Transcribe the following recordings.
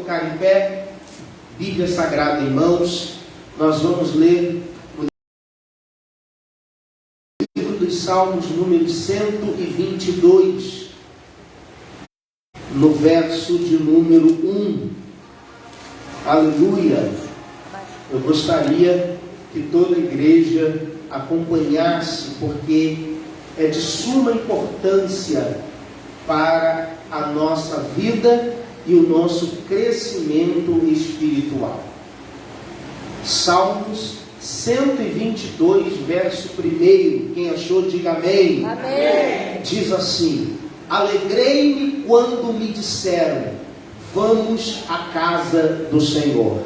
colocar em pé, Bíblia Sagrada em mãos, nós vamos ler o livro dos Salmos, número 122, no verso de número 1. Aleluia! Eu gostaria que toda a igreja acompanhasse, porque é de suma importância para a nossa vida e o nosso crescimento espiritual. Salmos 122, verso 1. Quem achou, diga amém. Amém. Diz assim: alegrei-me quando me disseram, vamos à casa do Senhor.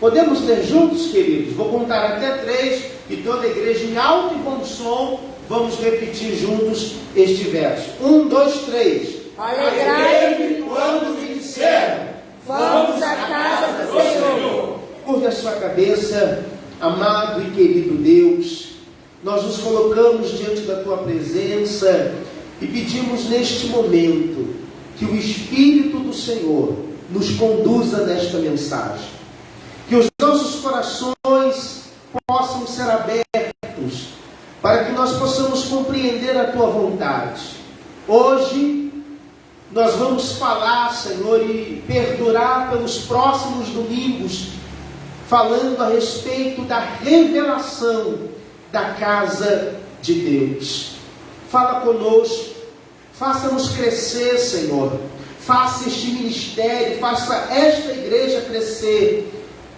Podemos ler juntos, queridos? Vou contar até 3 e toda a igreja em alto e bom som, vamos repetir juntos este verso. 1, 2, 3. Alegrai-me quando me disseram, vamos à casa do Senhor. Curve a sua cabeça, amado e querido Deus. Nós nos colocamos diante da Tua presença e pedimos neste momento que o Espírito do Senhor nos conduza nesta mensagem. Que os nossos corações possam ser abertos para que nós possamos compreender a Tua vontade. Hoje nós vamos falar, Senhor, e perdurar pelos próximos domingos, falando a respeito da revelação da casa de Deus. Fala conosco, faça-nos crescer, Senhor. Faça este ministério, faça esta igreja crescer,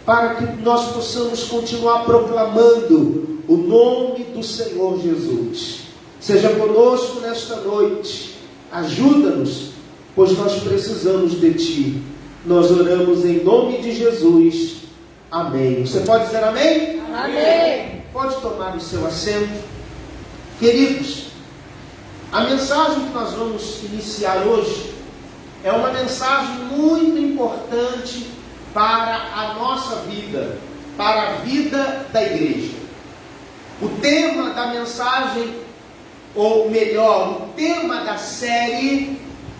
para que nós possamos continuar proclamando o nome do Senhor Jesus. Seja conosco nesta noite, ajuda-nos, pois nós precisamos de Ti. Nós oramos em nome de Jesus. Amém. Você pode dizer amém? Amém. Pode tomar o seu assento. Queridos, a mensagem que nós vamos iniciar hoje é uma mensagem muito importante para a nossa vida, para a vida da igreja. O tema da mensagem, ou melhor, o tema da série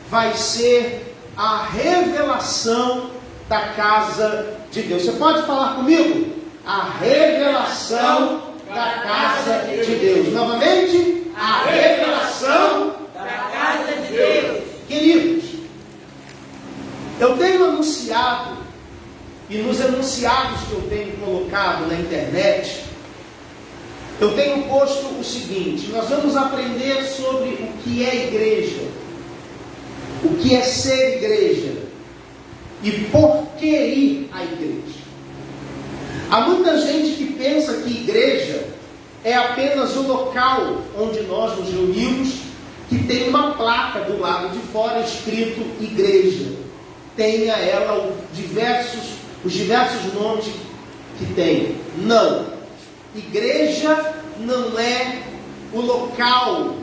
vai ser a revelação da casa de Deus. Você pode falar comigo? A revelação da casa de Deus. Novamente, a revelação Da casa de Deus. Queridos, eu tenho anunciado, e nos enunciados que eu tenho colocado na internet, eu tenho posto o seguinte: nós vamos aprender sobre o que é igreja, o que é ser igreja e por que ir à igreja. Há muita gente que pensa que igreja é apenas o local onde nós nos reunimos, que tem uma placa do lado de fora escrito igreja. Tenha ela os diversos nomes que tem. Não. Igreja não é o local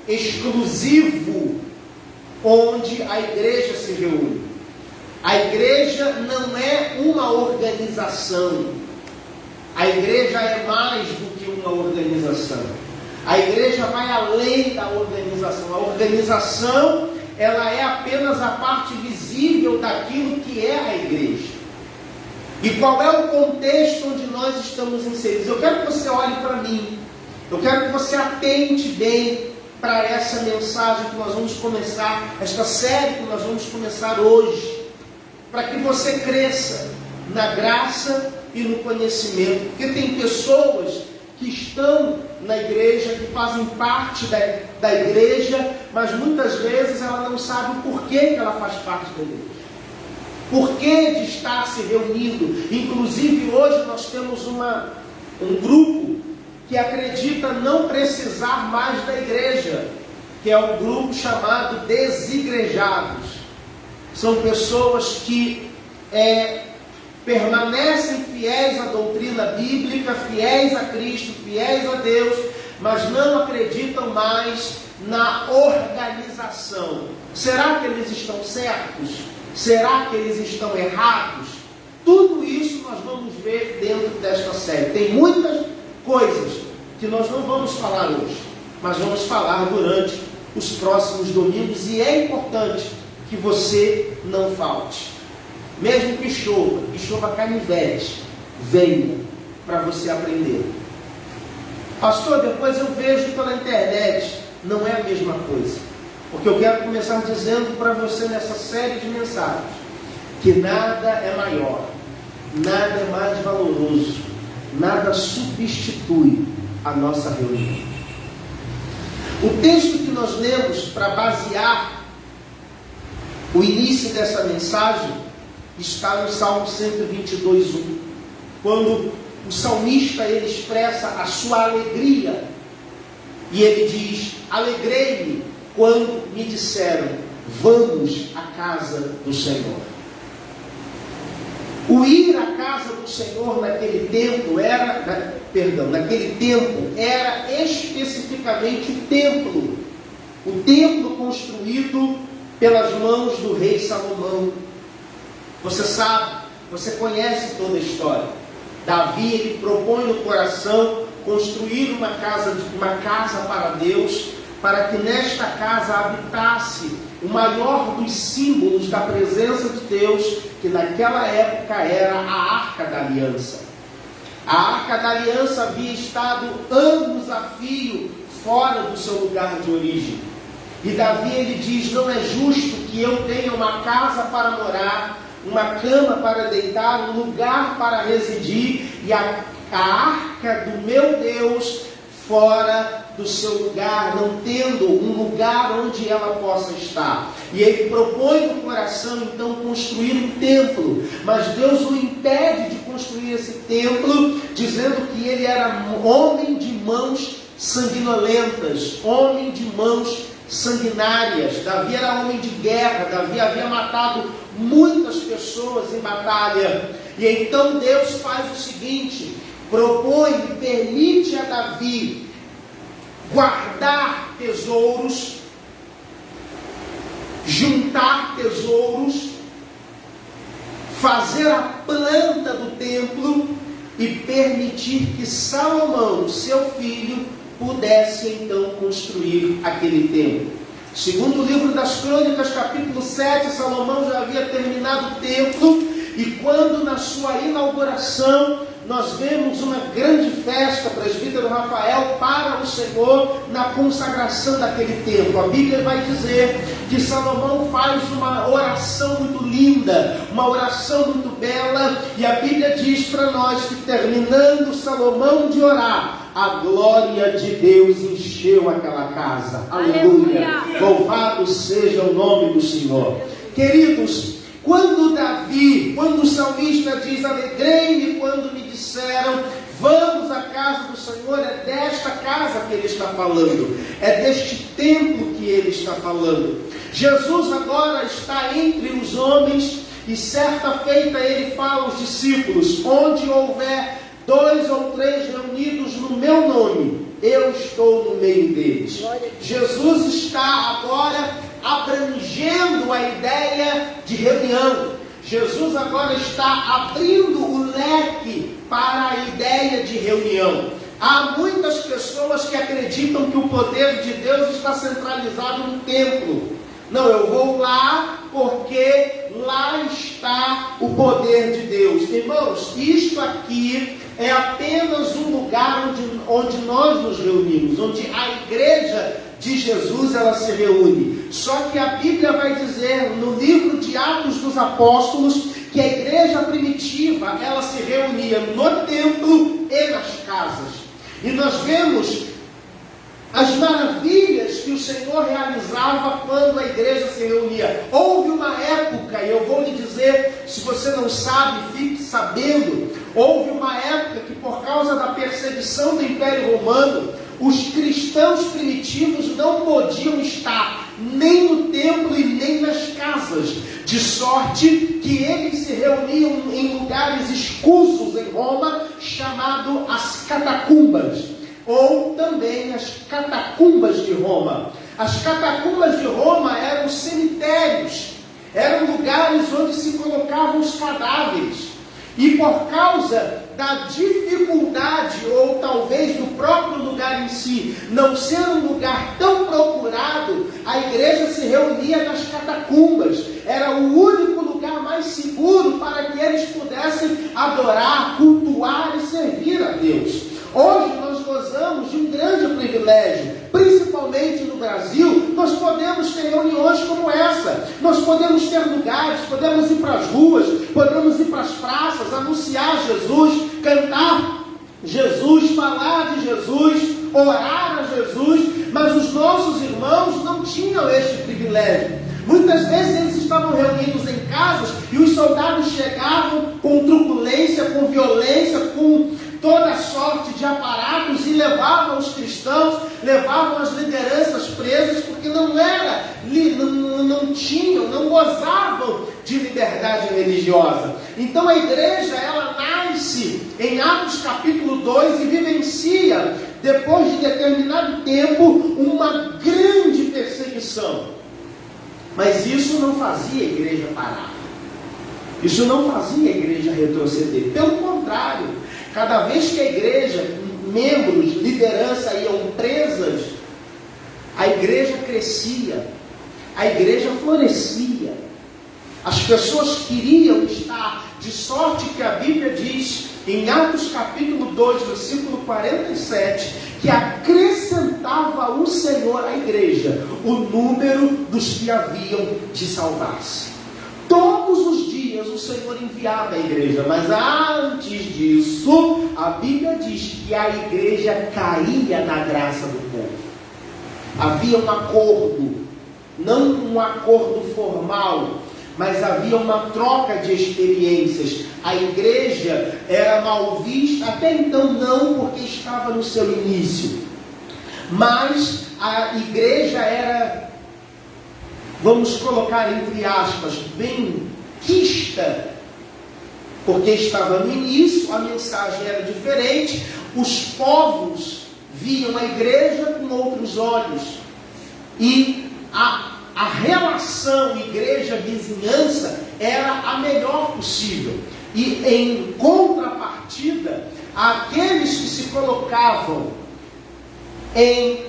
exclusivo onde a igreja se reúne. A igreja não é uma organização. A igreja é mais do que uma organização. A igreja vai além da organização. A organização, ela é apenas a parte visível daquilo que é a igreja. E qual é o contexto onde nós estamos inseridos? Eu quero que você olhe para mim. Eu quero que você atente bem para essa mensagem que nós vamos começar, esta série que nós vamos começar hoje, para que você cresça na graça e no conhecimento. Porque tem pessoas que estão na igreja, que fazem parte da igreja, mas muitas vezes ela não sabe o porquê que ela faz parte da igreja. Por que de estar se reunindo? Inclusive hoje nós temos um grupo que acredita não precisar mais da igreja, que é um grupo chamado desigrejados. São pessoas que permanecem fiéis à doutrina bíblica, fiéis a Cristo, fiéis a Deus, mas não acreditam mais na organização. Será que eles estão certos? Será que eles estão errados? Tudo isso nós vamos ver dentro desta série. Tem muitas coisas que nós não vamos falar hoje, mas vamos falar durante os próximos domingos, e é importante que você não falte. mesmo que chova canivete, venha para você aprender. Pastor, depois eu vejo pela internet. Não é a mesma coisa. Porque eu quero começar dizendo para você nessa série de mensagens que nada é maior, nada é mais valoroso, nada substitui a nossa reunião. O texto que nós lemos para basear o início dessa mensagem está no Salmo 122:1, quando o salmista ele expressa a sua alegria e ele diz: alegrei-me quando me disseram, vamos à casa do Senhor. O ir à casa do Senhor naquele tempo era especificamente o templo construído pelas mãos do rei Salomão. Você sabe, você conhece toda a história. Davi ele propõe no coração construir uma casa para Deus, para que nesta casa habitasse o maior dos símbolos da presença de Deus, que naquela época era a Arca da Aliança. A Arca da Aliança havia estado anos a fio fora do seu lugar de origem. E Davi ele diz: não é justo que eu tenha uma casa para morar, uma cama para deitar, um lugar para residir, e a arca do meu Deus fora do seu lugar, não tendo um lugar onde ela possa estar. E ele propõe no coração então construir um templo, mas Deus o impede de construir esse templo, dizendo que ele era homem de mãos sanguinolentas, homem de mãos sanguinárias. Davi era homem de guerra, Davi havia matado muitas pessoas em batalha. E então Deus faz o seguinte: propõe e permite a Davi guardar tesouros, juntar tesouros, fazer a planta do templo e permitir que Salomão, seu filho, pudesse então construir aquele templo. Segundo o livro das Crônicas, capítulo 7, Salomão já havia terminado o templo, e quando na sua inauguração nós vemos uma grande festa, presbítero Rafael, para o Senhor na consagração daquele templo. A Bíblia vai dizer que Salomão faz uma oração muito linda, uma oração muito bela, e a Bíblia diz para nós que terminando Salomão de orar, a glória de Deus encheu aquela casa. Aleluia! Louvado seja o nome do Senhor. Queridos, quando o salmista diz: alegrei-me quando me disseram, vamos à casa do Senhor, é desta casa que ele está falando, é deste templo que ele está falando. Jesus agora está entre os homens, e certa feita ele fala aos discípulos: onde houver 2 ou 3 reunidos no meu nome, eu estou no meio deles. Jesus está agora abrangendo a ideia de reunião. Jesus agora está abrindo o leque para a ideia de reunião. Há muitas pessoas que acreditam que o poder de Deus está centralizado no templo. Não, eu vou lá porque lá está o poder de Deus. Irmãos, isto aqui é apenas um lugar onde nós nos reunimos, onde a igreja de Jesus ela se reúne. Só que a Bíblia vai dizer no livro de Atos dos Apóstolos que a igreja primitiva ela se reunia no templo e nas casas. E nós vemos as maravilhas que o Senhor realizava quando a igreja se reunia. Houve uma época, e eu vou lhe dizer, se você não sabe, fique sabendo, houve uma época que por causa da perseguição do Império Romano, os cristãos primitivos não podiam estar nem no templo e nem nas casas, de sorte que eles se reuniam em lugares escusos em Roma, chamado as catacumbas, ou também as catacumbas de Roma. As catacumbas de Roma eram cemitérios, eram lugares onde se colocavam os cadáveres. E por causa da dificuldade, ou talvez do próprio lugar em si, não ser um lugar tão procurado, a igreja se reunia nas catacumbas. Era o único lugar mais seguro pudessem adorar, cultuar e servir a Deus. Hoje nós gozamos de um grande privilégio, principalmente no Brasil. Nós podemos ter reuniões como essa, nós podemos ter lugares, podemos ir para as ruas, podemos ir para as praças, anunciar Jesus, cantar Jesus, falar de Jesus, orar a Jesus, mas os nossos irmãos não tinham este privilégio. Muitas vezes eles estavam reunidos em casas e os soldados chegavam com truculência, com violência, com toda sorte de aparatos e levavam os cristãos, levavam as lideranças presas, porque não gozavam de liberdade religiosa. Então a igreja, ela nasce em Atos capítulo 2 e vivencia, depois de determinado tempo, uma grande perseguição. Mas isso não fazia a igreja parar. Isso não fazia a igreja retroceder. Pelo contrário, cada vez que a igreja, membros, liderança iam presas, a igreja crescia, a igreja florescia. As pessoas queriam estar, de sorte que a Bíblia diz, em Atos capítulo 2, versículo 47, que acrescentava o Senhor à igreja o número dos que haviam de salvar-se. Todos os dias o Senhor enviava a igreja, mas antes disso, a Bíblia diz que a igreja caía na graça do povo. Havia um acordo, não um acordo formal, mas havia uma troca de experiências. A igreja era mal vista, até então não, porque estava no seu início. Mas a igreja era, vamos colocar entre aspas, bem quista, porque estava no início, a mensagem era diferente, os povos viam a igreja com outros olhos, e a relação igreja-vizinhança era a melhor possível. E em contrapartida, aqueles que se colocavam em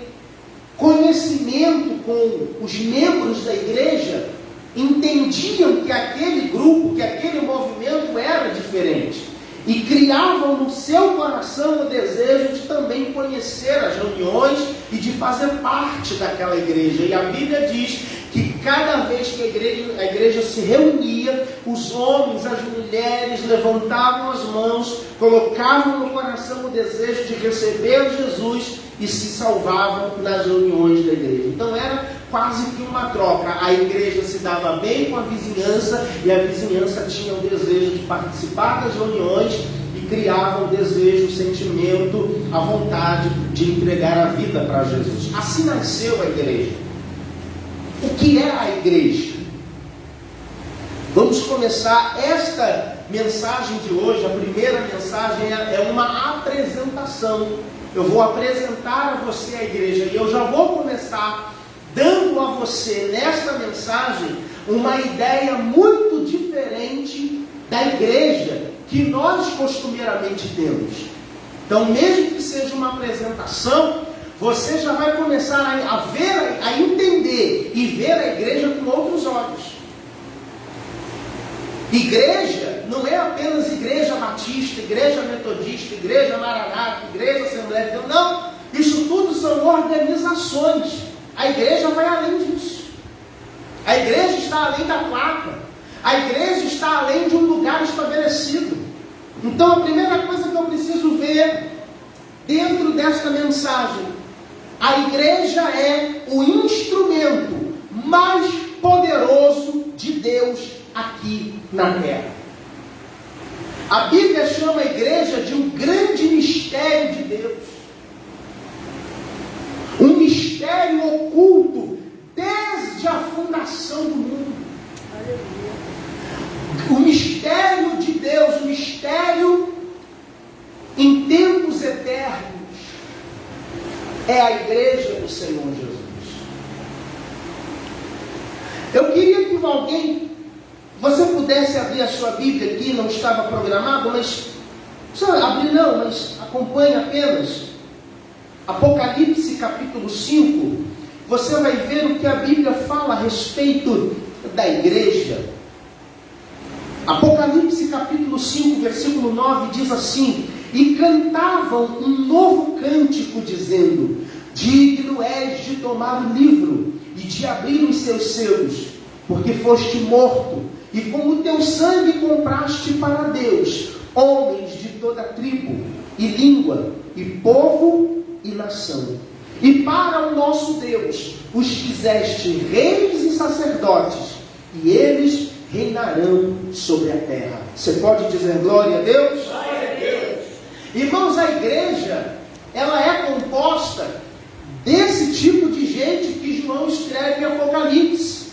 conhecimento com os membros da igreja, entendiam que aquele grupo, que aquele movimento era diferente. E criavam no seu coração o desejo de também conhecer as reuniões e de fazer parte daquela igreja. E a Bíblia diz que cada vez que a igreja se reunia, os homens, as mulheres levantavam as mãos, colocavam no coração o desejo de receber Jesus e se salvavam nas reuniões da igreja. Então era quase que uma troca. A igreja se dava bem com a vizinhança e a vizinhança tinha o desejo de participar das reuniões e criava o desejo, o sentimento, a vontade de entregar a vida para Jesus. Assim nasceu a igreja. O que é a igreja? Vamos começar esta mensagem de hoje. A primeira mensagem é uma apresentação. Eu vou apresentar a você a igreja e eu já vou começar dando a você nesta mensagem uma ideia muito diferente da igreja que nós costumeiramente temos. Então, mesmo que seja uma apresentação, você já vai começar a ver, a entender e ver a igreja com outros olhos. Igreja não é apenas igreja batista, igreja metodista, igreja maranata, igreja assembleia de Deus. Não, isso tudo são organizações. A igreja vai além disso. A igreja está além da placa. A igreja está além de um lugar estabelecido. Então a primeira coisa que eu preciso ver dentro desta mensagem, a igreja é o instrumento mais poderoso de Deus aqui na terra. A Bíblia chama a igreja de um grande mistério de Deus. Um mistério oculto desde a fundação do mundo. O mistério de Deus, o mistério em tempos eternos, é a igreja do Senhor Jesus. Eu queria que você pudesse abrir a sua Bíblia aqui, não estava programado, mas não precisa abrir não, mas acompanhe apenas Apocalipse capítulo 5. Você vai ver o que a Bíblia fala a respeito da igreja. Apocalipse capítulo 5, versículo 9 diz assim: e cantavam um novo cântico dizendo: digno és de tomar o livro e de abrir os seus selos, porque foste morto, e com o teu sangue compraste para Deus homens de toda tribo, e língua, e povo, e nação. E para o nosso Deus os fizeste reis e sacerdotes, e eles reinarão sobre a terra. Você pode dizer glória a Deus? Glória a Deus. Irmãos, a igreja, ela é composta desse tipo de gente que João escreve em Apocalipse.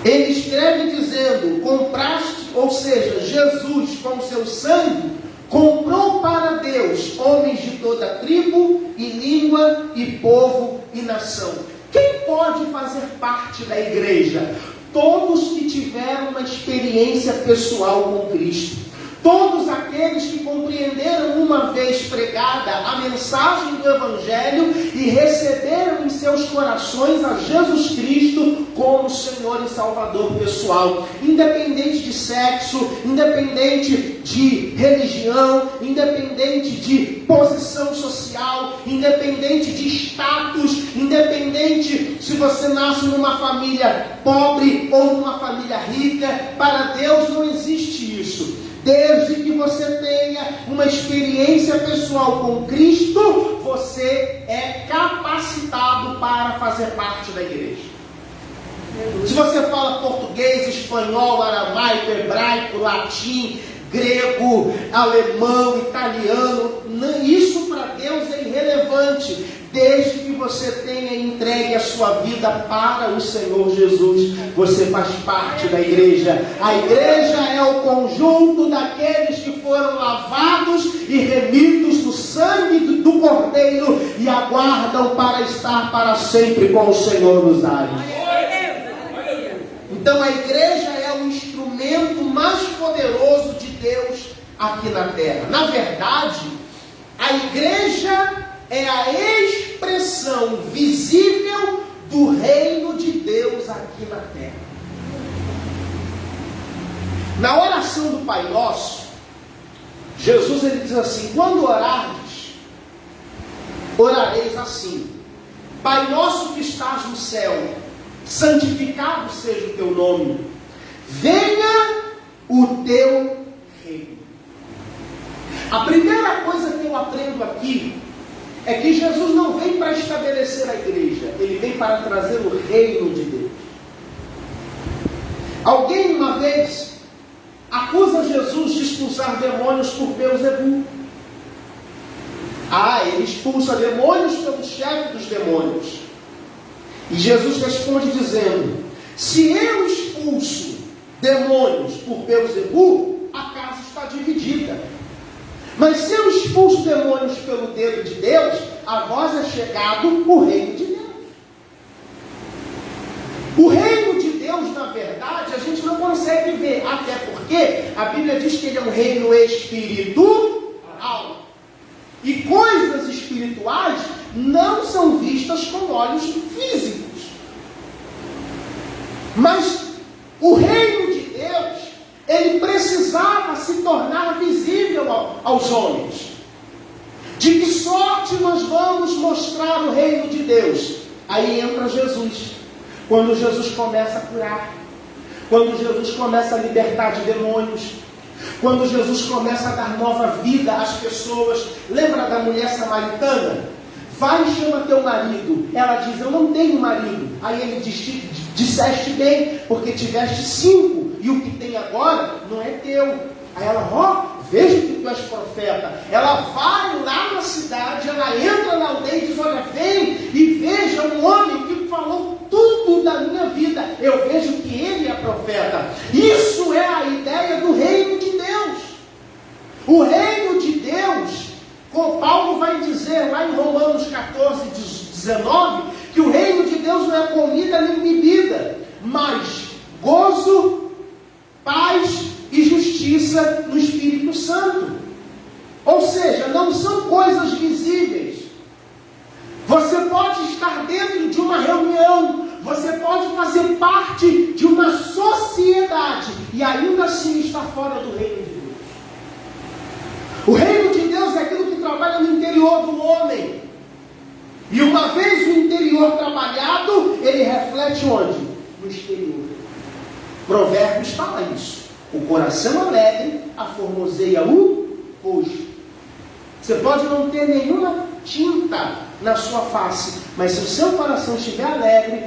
Ele escreve dizendo: compraste, ou seja, Jesus com seu sangue comprou para Deus homens de toda tribo, e língua, e povo, e nação. Quem pode fazer parte da igreja? Todos que tiveram uma experiência pessoal com Cristo. Todos aqueles que compreenderam uma vez pregada a mensagem do Evangelho e receberam em seus corações a Jesus Cristo como Senhor e Salvador pessoal. Independente de sexo, independente de religião, independente de posição social, independente de status, independente se você nasce numa família pobre ou numa família rica, para Deus não existe isso. Desde que você tenha uma experiência pessoal com Cristo, você é capacitado para fazer parte da igreja. Se você fala português, espanhol, aramaico, hebraico, latim, grego, alemão, italiano, isso para Deus é irrelevante, desde que você tenha entregue a sua vida para o Senhor Jesus. Você faz parte da igreja. A igreja é o conjunto daqueles que foram lavados e remidos no sangue do Cordeiro e aguardam para estar para sempre com o Senhor nos ares. Então a igreja é o instrumento mais poderoso de Deus aqui na terra. Na verdade, a igreja é a expressão visível do reino de Deus aqui na terra. Na oração do Pai Nosso, Jesus ele diz assim: quando orardes, orareis assim: Pai nosso que estás no céu, santificado seja o teu nome, venha o teu reino. A primeira coisa que eu aprendo aqui é que Jesus não vem para estabelecer a igreja, ele vem para trazer o reino de Deus. Alguém uma vez acusa Jesus de expulsar demônios por Beelzebul. Ele expulsa demônios pelo chefe dos demônios. E Jesus responde dizendo: se eu expulso demônios por Beelzebul, a casa está dividida. Mas se eu expulso demônios pelo dedo de Deus, a vós é chegado o reino de Deus. O reino de Deus, na verdade, a gente não consegue ver, até porque a Bíblia diz que ele é um reino espiritual. E coisas espirituais não são vistas com olhos físicos. Mas o reino de Deus, ele precisava se tornar visível aos homens. De que sorte nós vamos mostrar o reino de Deus? Aí entra Jesus. Quando Jesus começa a curar, quando Jesus começa a libertar de demônios, quando Jesus começa a dar nova vida às pessoas. Lembra da mulher samaritana? Vai e chama teu marido. Ela diz: eu não tenho marido. Aí ele diz: disseste bem, porque tiveste 5, e o que tem agora não é teu. Aí ela: veja que tu és profeta. Ela vai lá na cidade, ela entra na aldeia e diz: olha, vem e veja um homem que falou tudo da minha vida. Eu vejo que ele é profeta. Isso é a ideia do reino de Deus. O reino de Deus, como Paulo vai dizer lá em Romanos 14, 19, que o reino de Deus não é comida nem bebida, mas gozo, paz e justiça no Espírito Santo. Ou seja, não são coisas visíveis. Você pode estar dentro de uma reunião, você pode fazer parte de uma sociedade, fora do reino de Deus. O reino de Deus é aquilo que trabalha no interior do homem. E uma vez no interior trabalhado, ele reflete onde? No exterior. Provérbios fala isso. O coração alegre aformoseia o rosto. Você pode não ter nenhuma tinta na sua face, mas se o seu coração estiver alegre,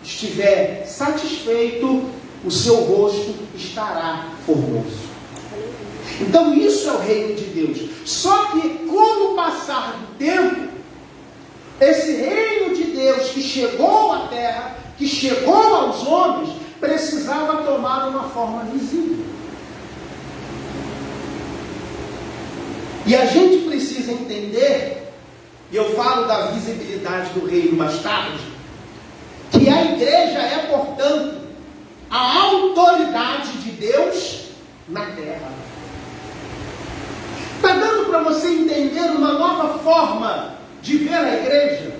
estiver satisfeito, o seu rosto estará formoso. Então isso é o reino de Deus. Só que com o passar do tempo, esse reino de Deus que chegou à terra, que chegou aos homens, precisava tomar uma forma visível. E a gente precisa entender, e eu falo da visibilidade do reino mais tarde, que a igreja é, portanto, a autoridade de Deus na terra. Está dando para você entender uma nova forma de ver a igreja?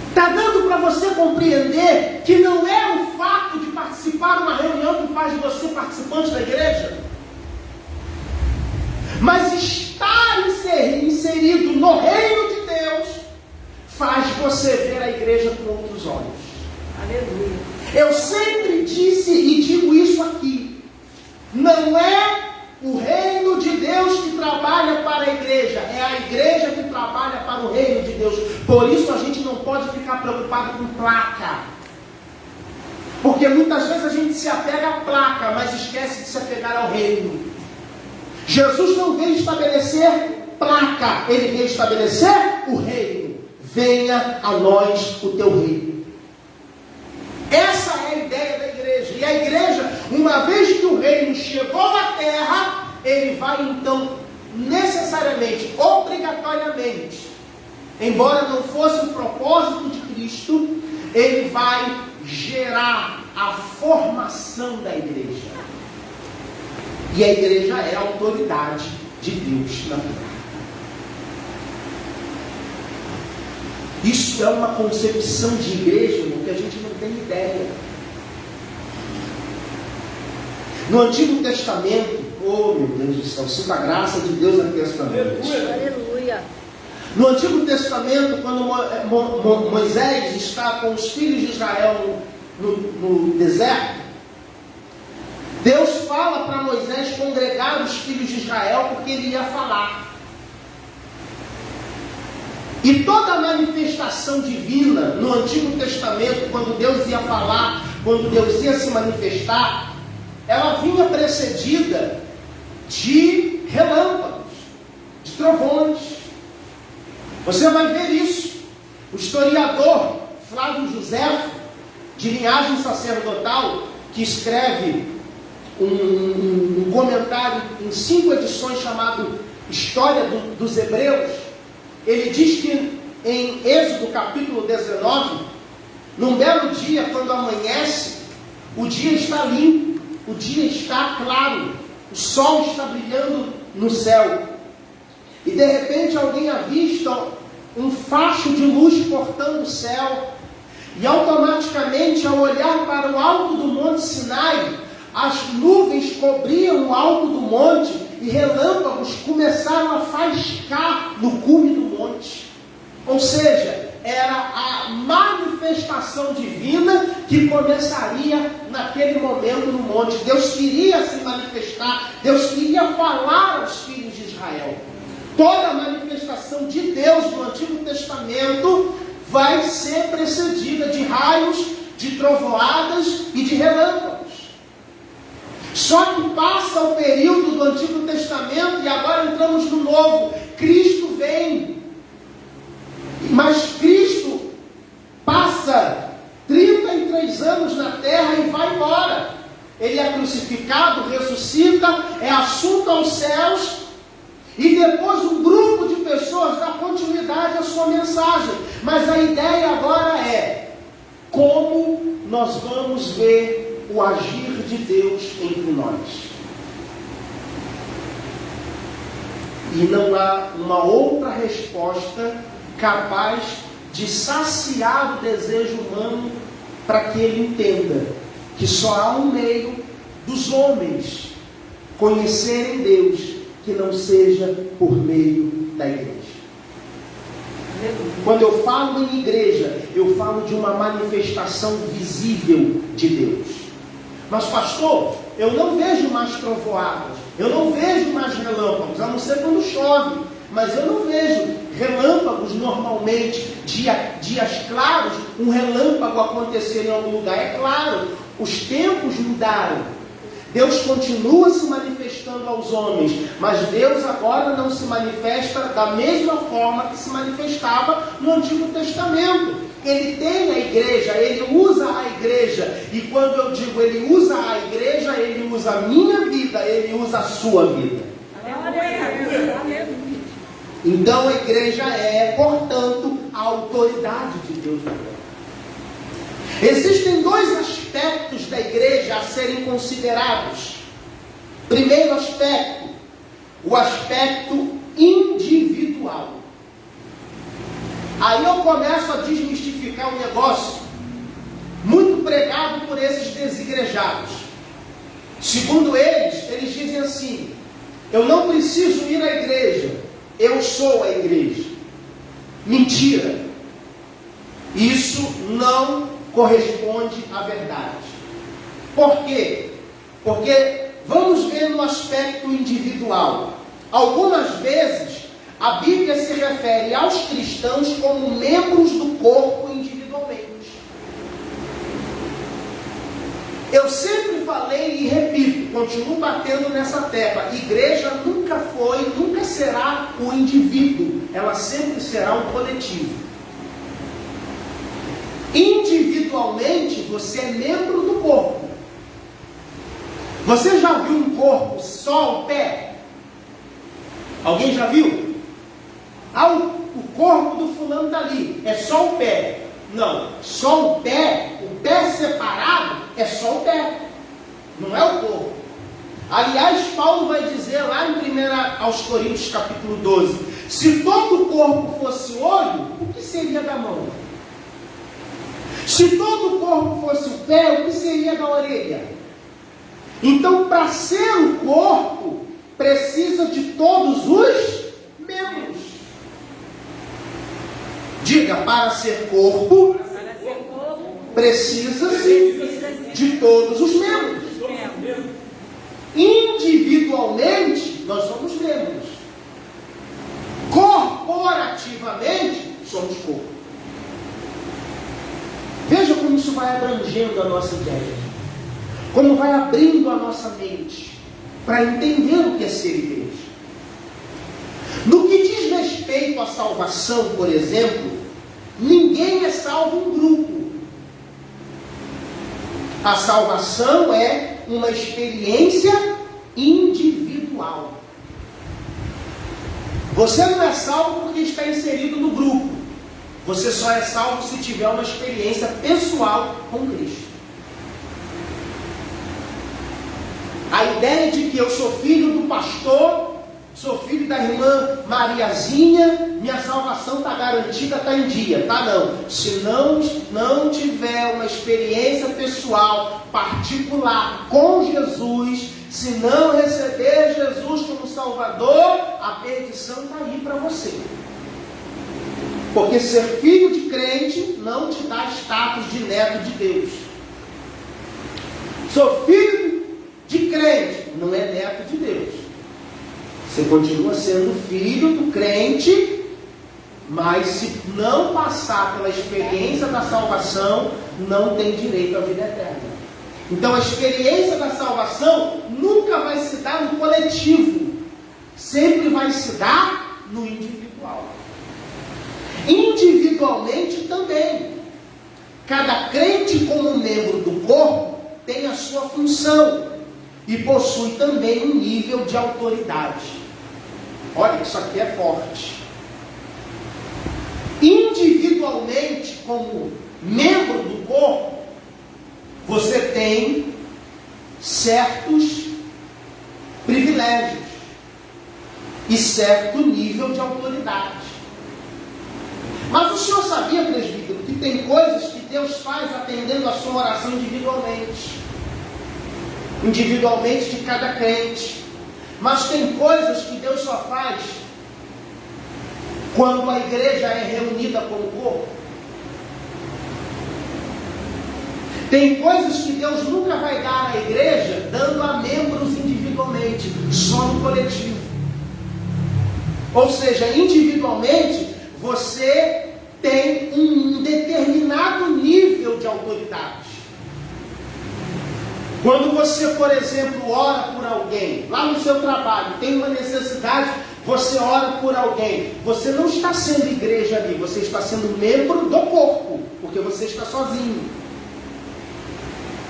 Está dando para você compreender que não é o fato de participar de uma reunião que faz de você participante da igreja, mas estar inserido no reino de Deus faz você ver a igreja com outros olhos. Aleluia. Eu sempre disse e digo isso aqui: não é o reino de Deus que trabalha para a igreja, é a igreja que trabalha para o reino de Deus. Por isso a gente não pode ficar preocupado com placa, porque muitas vezes a gente se apega à placa, mas esquece de se apegar ao reino. Jesus não veio estabelecer placa, ele veio estabelecer o reino. Venha a nós o teu reino. Essa é a ideia da igreja. E a igreja, uma vez que o reino chegou à terra, ele vai então necessariamente, obrigatoriamente, embora não fosse o propósito de Cristo, ele vai gerar a formação da igreja. E a igreja é a autoridade de Deus na terra. Isso é uma concepção de igreja, irmão, que a gente não tem ideia. No Antigo Testamento, oh meu Deus do céu, sinta a graça de Deus aqui esta noite. Aleluia. No Antigo Testamento, quando Moisés está com os filhos de Israel no deserto, Deus fala para Moisés congregar os filhos de Israel, porque ele ia falar. E toda a manifestação divina no Antigo Testamento, quando Deus ia falar, quando Deus ia se manifestar, ela vinha precedida de relâmpagos, de trovões. Você vai ver isso. O historiador Flávio Josefo, de linhagem sacerdotal, que escreve um comentário em 5 edições chamado História dos Hebreus, ele diz que em Êxodo capítulo 19, num belo dia, quando amanhece, o dia está limpo, o dia está claro, o sol está brilhando no céu, e de repente alguém avista um facho de luz cortando o céu, e automaticamente, ao olhar para o alto do Monte Sinai, as nuvens cobriam o alto do monte e relâmpagos começaram a faiscar no cume do monte. Ou seja, era a manifestação divina que começaria naquele momento no monte. Deus queria se manifestar, Deus queria falar aos filhos de Israel. Toda a manifestação de Deus no Antigo Testamento vai ser precedida de raios, de trovoadas e de relâmpagos. Só que passa o período do Antigo Testamento e agora entramos no Novo. Cristo vem. Mas Cristo passa 33 anos na terra e vai embora. Ele é crucificado, ressuscita, é assunto aos céus. E depois um grupo de pessoas dá continuidade à sua mensagem. Mas a ideia agora é como nós vamos ver o agir de Deus entre nós. E não há uma outra resposta capaz de saciar o desejo humano para que ele entenda que só há um meio dos homens conhecerem Deus que não seja por meio da igreja. Quando eu falo em igreja, eu falo de uma manifestação visível de Deus. Mas pastor, eu não vejo mais trovoadas, eu não vejo mais relâmpagos, a não ser quando chove, mas eu não vejo relâmpagos normalmente, dias claros, um relâmpago acontecer em algum lugar. É claro, os tempos mudaram. Deus continua se manifestando aos homens, mas Deus agora não se manifesta da mesma forma que se manifestava no Antigo Testamento. Ele tem a igreja, ele usa a igreja, e quando eu digo ele usa a igreja, ele usa a minha vida, ele usa a sua vida. Então a igreja é, portanto, a autoridade de Deus na terra. Existem dois aspectos da igreja a serem considerados. Primeiro aspecto, o aspecto individual. Aí eu começo a desmistificar um negócio muito pregado por esses desigrejados. Segundo eles dizem assim: eu não preciso ir à igreja, eu sou a igreja. Mentira. Isso não corresponde à verdade. Por quê? Porque vamos ver no aspecto individual. Algumas vezes a Bíblia se refere aos cristãos como membros do corpo individualmente. Eu sempre falei e repito, continuo batendo nessa tecla: igreja nunca foi, nunca será o indivíduo, ela sempre será um coletivo. Individualmente, você é membro do corpo. Você já viu um corpo só o pé? Alguém já viu? O corpo do fulano está ali, é só o pé. Não, só o pé separado é só o pé, não é o corpo. Aliás, Paulo vai dizer lá em 1 Coríntios capítulo 12, se todo o corpo fosse olho, o que seria da mão? Se todo o corpo fosse o pé, o que seria da orelha? Então, para ser o corpo, precisa de todos os membros. Diga, para ser corpo, precisa-se de todos os membros. Individualmente, nós somos membros. Corporativamente, somos corpo. Veja como isso vai abrangendo a nossa ideia, como vai abrindo a nossa mente para entender o que é ser igreja. No que diz respeito à salvação, por exemplo, ninguém é salvo em grupo. A salvação é uma experiência individual. Você não é salvo porque está inserido no grupo. Você só é salvo se tiver uma experiência pessoal com Cristo. A ideia de que eu sou filho do pastor, sou filho da irmã Mariazinha, minha salvação está garantida, está em dia. Tá não. Se não tiver uma experiência pessoal, particular com Jesus, se não receber Jesus como Salvador, a perdição está aí para você. Porque ser filho de crente não te dá status de neto de Deus. Sou filho de crente, não é neto de Deus. Você continua sendo filho do crente, mas se não passar pela experiência da salvação, não tem direito à vida eterna. Então a experiência da salvação nunca vai se dar no coletivo, sempre vai se dar no individual. Individualmente também. Cada crente, como membro do corpo, tem a sua função e possui também um nível de autoridade. Olha, isso aqui é forte. Individualmente, como membro do corpo, você tem certos privilégios e certo nível de autoridade. Mas o senhor sabia, presbítero, que tem coisas que Deus faz atendendo a sua oração individualmente. Individualmente de cada crente. Mas tem coisas que Deus só faz quando a igreja é reunida como corpo. Tem coisas que Deus nunca vai dar à igreja dando a membros individualmente, só no coletivo. Ou seja, individualmente você tem um determinado nível de autoridade. Quando você, por exemplo, ora por alguém, lá no seu trabalho, tem uma necessidade, você ora por alguém, você não está sendo igreja ali, você está sendo membro do corpo, porque você está sozinho.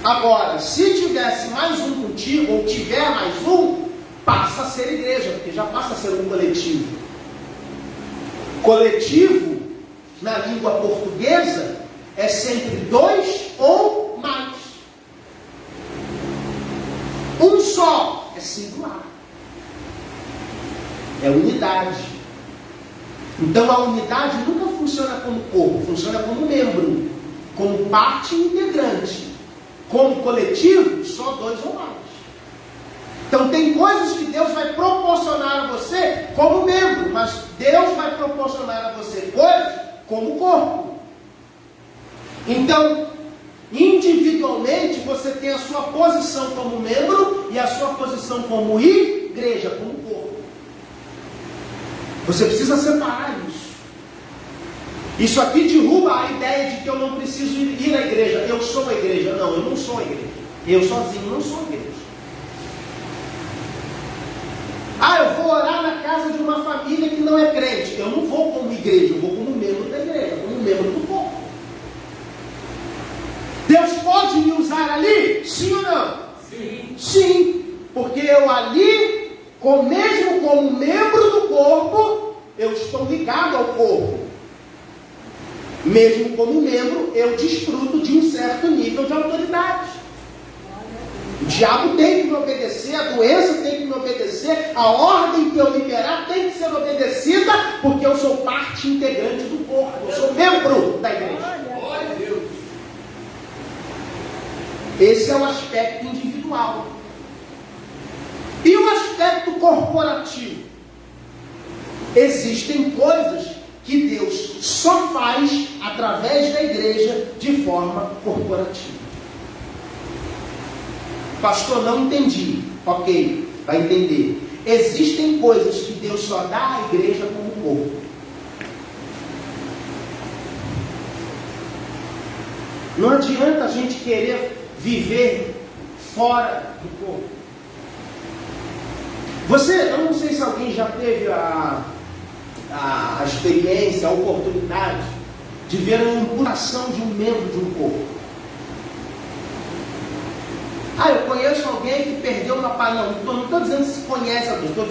Agora, se tivesse mais um contigo, ou tiver mais um, passa a ser igreja, porque já passa a ser um coletivo. Coletivo, na língua portuguesa, é sempre dois ou mais. Um só é singular. É unidade. Então a unidade nunca funciona como corpo, funciona como membro, como parte integrante. Como coletivo, só dois ou mais. Então tem coisas que Deus vai proporcionar a você como membro, mas Deus vai proporcionar a você coisas como corpo. Então, individualmente, você tem a sua posição como membro e a sua posição como igreja, como corpo. Você precisa separar isso. Isso aqui derruba a ideia de que eu não preciso ir à igreja. Eu sou a igreja. Não, eu não sou a igreja. Eu sozinho não sou a igreja. Ah, eu vou orar na casa de uma família que não é crente. Eu não vou como igreja, eu vou como membro da igreja, como membro do corpo. Deus pode me usar ali? Sim ou não? Sim. Sim, porque eu ali, mesmo como membro do corpo, eu estou ligado ao corpo. Mesmo como membro, eu desfruto de um certo nível de autoridade. O diabo tem que me obedecer, a doença tem que me obedecer, a ordem que eu liberar tem que ser obedecida, porque eu sou parte integrante do corpo, eu sou membro da igreja. Esse é o aspecto individual. E o aspecto corporativo? Existem coisas que Deus só faz através da igreja de forma corporativa. Pastor, não entendi. Ok, vai entender. Existem coisas que Deus só dá à igreja como corpo. Não adianta a gente querer viver fora do corpo. Eu não sei se alguém já teve a experiência, a oportunidade de ver a amputação de um membro de um corpo. Ah, eu conheço alguém que perdeu uma perna. Não estou dizendo se conhece alguém, estou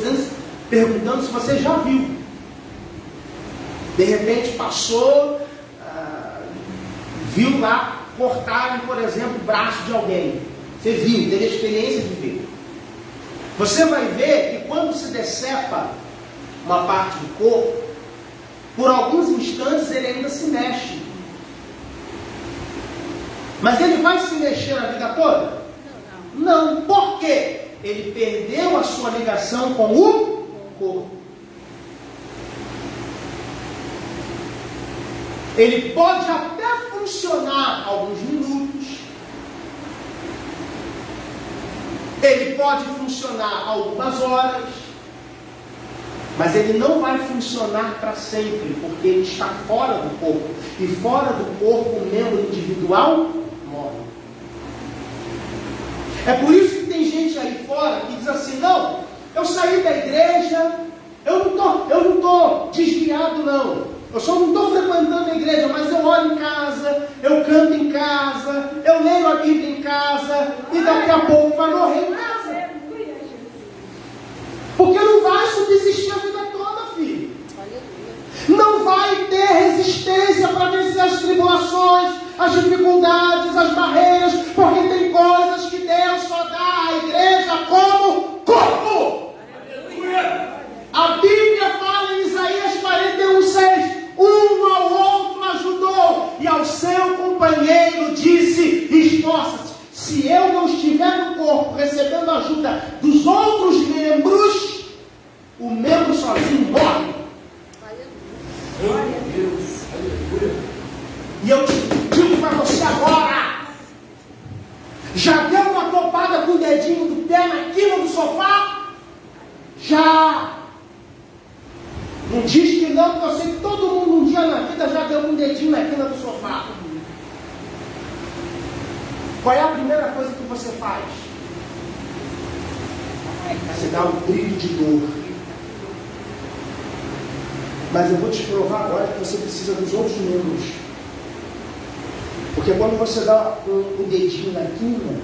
perguntando se você já viu. De repente passou, viu lá cortarem, por exemplo, o braço de alguém. Você viu, teve a experiência de ver. Você vai ver que quando se decepa uma parte do corpo, por alguns instantes ele ainda se mexe. Mas ele vai se mexer a vida toda? Não. Por quê? Ele perdeu a sua ligação com o corpo. Ele pode até funcionar alguns minutos. Ele pode funcionar algumas horas. Mas ele não vai funcionar para sempre, porque ele está fora do corpo. E fora do corpo, o membro individual morre. É por isso que tem gente aí fora que diz assim: não, eu saí da igreja, eu não estou desviado não. Eu só não estou frequentando a igreja, mas eu oro em casa, eu canto em casa, eu leio a Bíblia em casa, e daqui a pouco vai morrer em casa. Porque não vai subsistir a vida toda, filho. Não vai ter resistência para vencer as tribulações, as dificuldades, as barreiras, porque tem coisas que Deus só dá à igreja como corpo. A Bíblia fala em Isaías 41:6: um ao outro ajudou, e ao seu companheiro se eu não estiver no corpo recebendo ajuda dos outros membros, o membro sozinho morre. Glória a Deus. E eu te digo para você agora, já deu uma topada com o dedinho do pé na quina do sofá? Já. Não diz que não, porque eu sei que todo mundo um dia na vida já deu um dedinho na quina do sofá. Qual é a primeira coisa que você faz? Você dá um grito de dor. Mas eu vou te provar agora que você precisa dos outros membros. Porque quando você dá um dedinho na quina,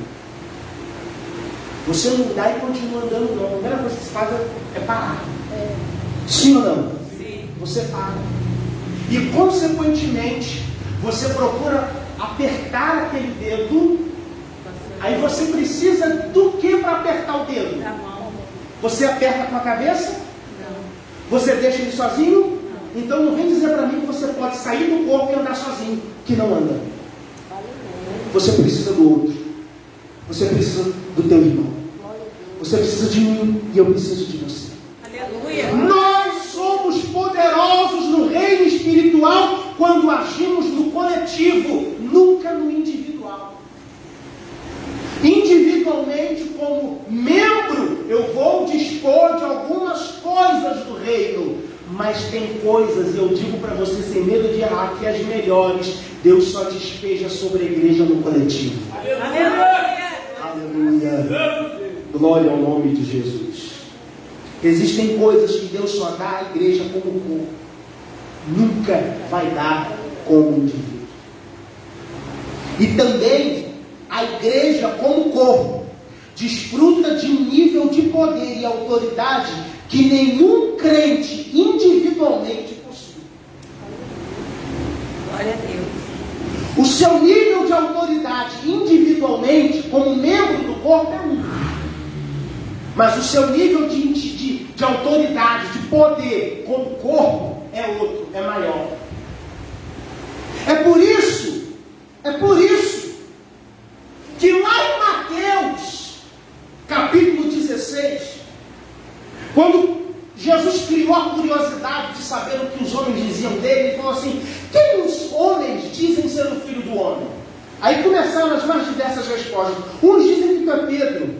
você não dá e continua andando, não. A primeira coisa que você faz é parar. Sim ou não? Sim. Você para. E consequentemente, você procura apertar aquele dedo. Aí você precisa do que para apertar o dedo? Da mão. Você aperta com a cabeça? Não. Você deixa ele sozinho? Não. Então não vem dizer para mim que você pode sair do corpo e andar sozinho, que não anda. Você precisa do outro. Você precisa do teu irmão. Você precisa de mim e eu preciso de você. Aleluia. Nós somos poderosos no reino espiritual quando agimos no coletivo, nunca no individual. Individualmente, como membro, eu vou dispor de algumas coisas do reino, mas tem coisas, eu digo para você sem medo de errar, que as melhores Deus só despeja sobre a igreja no coletivo. Aleluia. Aleluia. Glória ao nome de Jesus. Existem coisas que Deus só dá à igreja como corpo, nunca vai dar como indivíduo. E também a igreja como corpo desfruta de um nível de poder e autoridade que nenhum crente individualmente possui. Glória a Deus. O seu nível de autoridade individualmente, como membro do corpo, é um. Mas o seu nível de autoridade, de poder, como corpo, é outro, é maior. É por isso que lá em Mateus, capítulo 16, quando Jesus criou a curiosidade de saber o que os homens diziam dele, ele falou assim: quem os homens dizem ser o filho do homem? Aí começaram as mais diversas respostas. Uns dizem que tu é Pedro,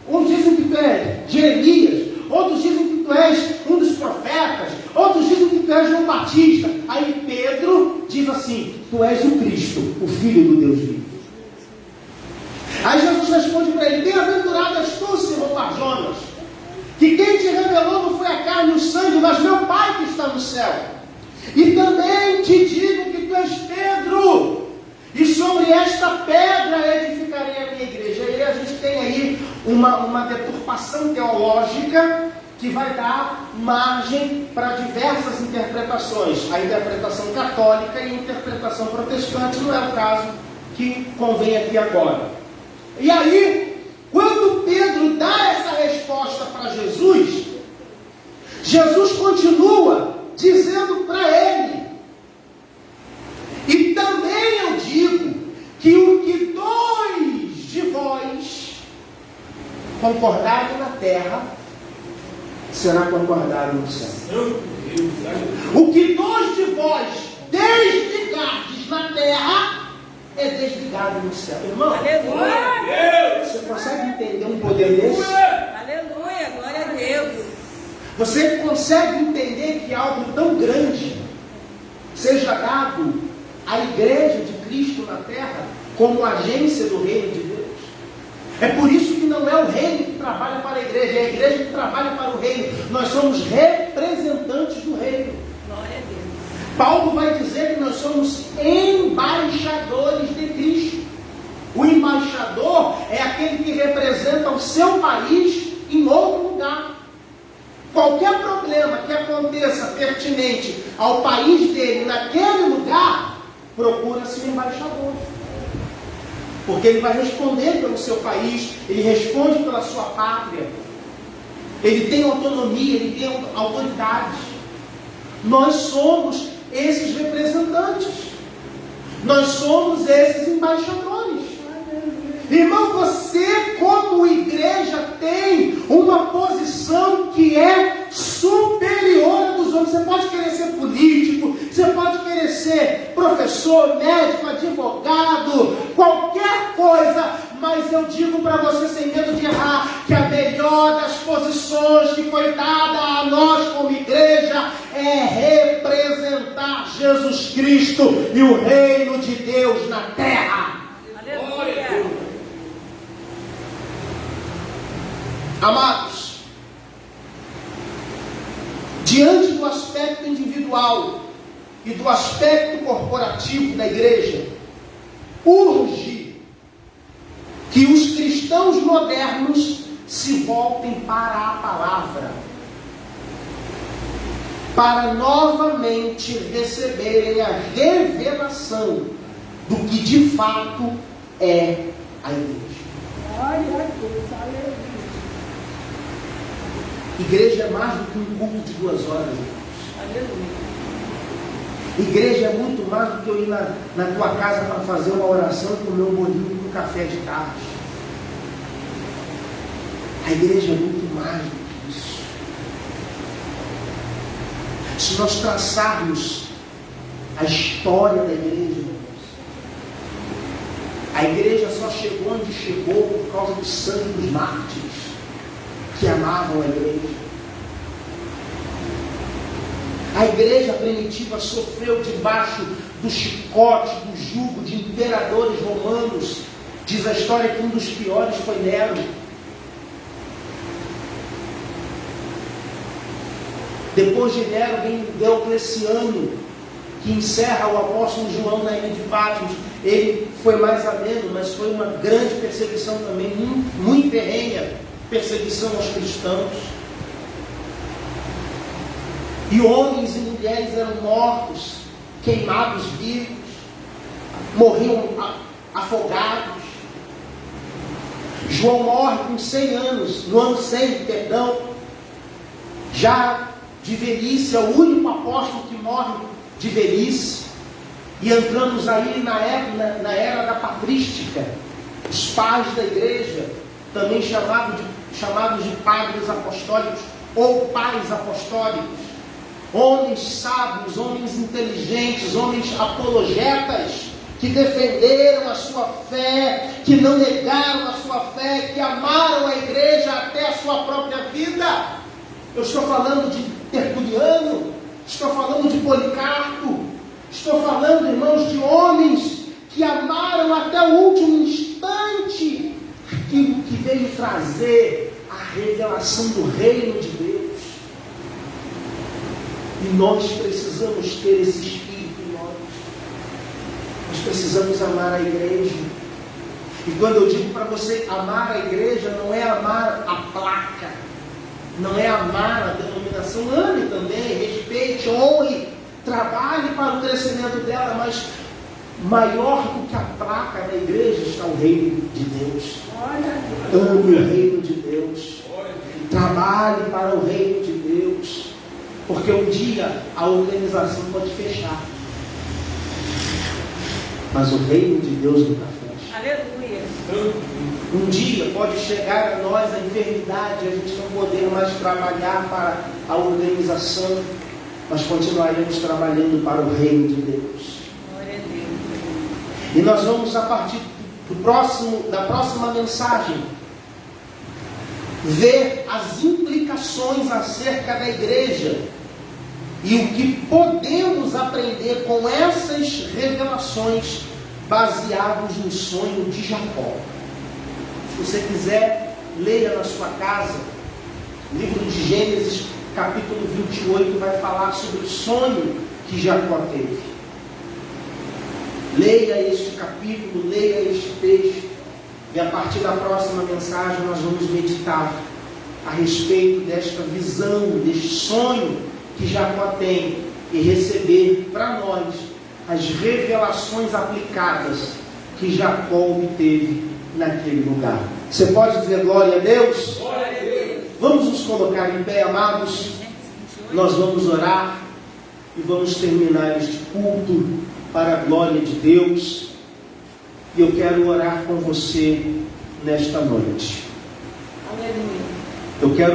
uns dizem que tu é Jeremias, outros dizem que tu és um dos profetas, outros dizem que tu és João Batista. Aí Pedro diz assim: tu és o Cristo, o Filho do Deus vivo. Aí Jesus responde para ele: bem-aventurado és tu, Simão Barjonas, que quem te revelou não foi a carne e o sangue, mas meu Pai que está no céu. E também te digo que tu és Pedro, e sobre esta pedra edificarei a minha igreja. E aí a gente tem aí uma deturpação teológica que vai dar margem para diversas interpretações. A interpretação católica e a interpretação protestante não é o caso que convém aqui agora. E aí, quando Pedro dá essa resposta para Jesus, Jesus continua dizendo para ele: e também eu digo que o que dois de vós concordarem na terra, será concordado no céu. O que dois de vós desligardes na terra, é desligado no céu. Irmão, Aleluia. você consegue entender um poder desse? Aleluia. Glória a Deus. Você consegue entender que algo tão grande seja dado à igreja de Cristo na terra como agência do reino de Deus? É por isso que não é o reino que trabalha para a igreja, é a igreja que trabalha para o reino. Nós somos representantes do reino. Glória a Deus. Paulo vai dizer que nós somos embaixadores de Cristo. O embaixador é aquele que representa o seu país em outro lugar. Qualquer problema que aconteça pertinente ao país dele naquele lugar, procura-se um embaixador. Porque ele vai responder pelo seu país, ele responde pela sua pátria. Ele tem autonomia, ele tem autoridade. Nós somos esses representantes. Nós somos esses embaixadores. Irmão, você como igreja tem uma posição que é superior à dos homens. Você pode querer ser político, você pode querer ser professor, médico, advogado, qualquer coisa, mas eu digo para você sem medo de errar, que a melhor das posições que foi dada a nós como igreja é representar Jesus Cristo e o reino de Deus na terra. Aleluia. Amados, diante do aspecto individual e do aspecto corporativo da igreja, urge que os cristãos modernos se voltem para a palavra, para novamente receberem a revelação do que de fato é a igreja. Glória a Deus, aleluia. Igreja é mais do que um culto de 2 horas, irmãos. Aleluia. Igreja é muito mais do que eu ir na tua casa para fazer uma oração e comer um bolinho com café de tarde. A igreja é muito mais do que isso. Se nós traçarmos a história da igreja, irmãos, a igreja só chegou onde chegou por causa do sangue dos mártires que amavam a igreja. A igreja primitiva sofreu debaixo do chicote, do jugo de imperadores romanos. Diz a história que um dos piores foi Nero. Depois de Nero vem Diocleciano, que encerra o apóstolo João na ilha de Patmos. Ele foi mais ameno, mas foi uma grande perseguição também, muito ferrenha perseguição aos cristãos. E homens e mulheres eram mortos, queimados vivos, morriam afogados. João morre com 100 anos, no ano 100, perdão, já de velhice, é o único apóstolo que morre de velhice. E entramos aí na era da patrística, os pais da igreja, também chamados de padres apostólicos ou pais apostólicos. Homens sábios, homens inteligentes, homens apologetas, que defenderam a sua fé, que não negaram a sua fé, que amaram a igreja até a sua própria vida. Eu estou falando de Tertuliano, estou falando de Policarpo, estou falando, irmãos, de homens que amaram até o último instante aquilo que veio trazer a revelação do reino de Deus. E nós precisamos ter esse espírito em nós. Nós precisamos amar a igreja. E quando eu digo para você amar a igreja, não é amar a placa, não é amar a denominação. Ame também, respeite, honre, trabalhe para o crescimento dela, mas maior do que a placa da igreja está o reino de Deus. Ame o reino de Deus. Trabalhe para o reino de Deus. Porque um dia a organização pode fechar, mas o reino de Deus nunca fecha. Aleluia. Um dia pode chegar a nós a enfermidade, a gente não poder mais trabalhar para a organização, mas continuaremos trabalhando para o reino de Deus. Glória a Deus. E nós vamos, a partir da próxima mensagem, ver as implicações acerca da igreja e o que podemos aprender com essas revelações baseados no sonho de Jacó. Se você quiser, leia na sua casa, o livro de Gênesis, capítulo 28, vai falar sobre o sonho que Jacó teve. Leia este capítulo, leia este texto, e a partir da próxima mensagem nós vamos meditar a respeito desta visão, deste sonho que Jacó tem, e receber para nós as revelações aplicadas que Jacó obteve naquele lugar. Você pode dizer glória a Deus? Glória a Deus. Vamos nos colocar em pé, amados. Nós vamos orar e vamos terminar este culto para a glória de Deus. E eu quero orar com você nesta noite. Aleluia. Eu quero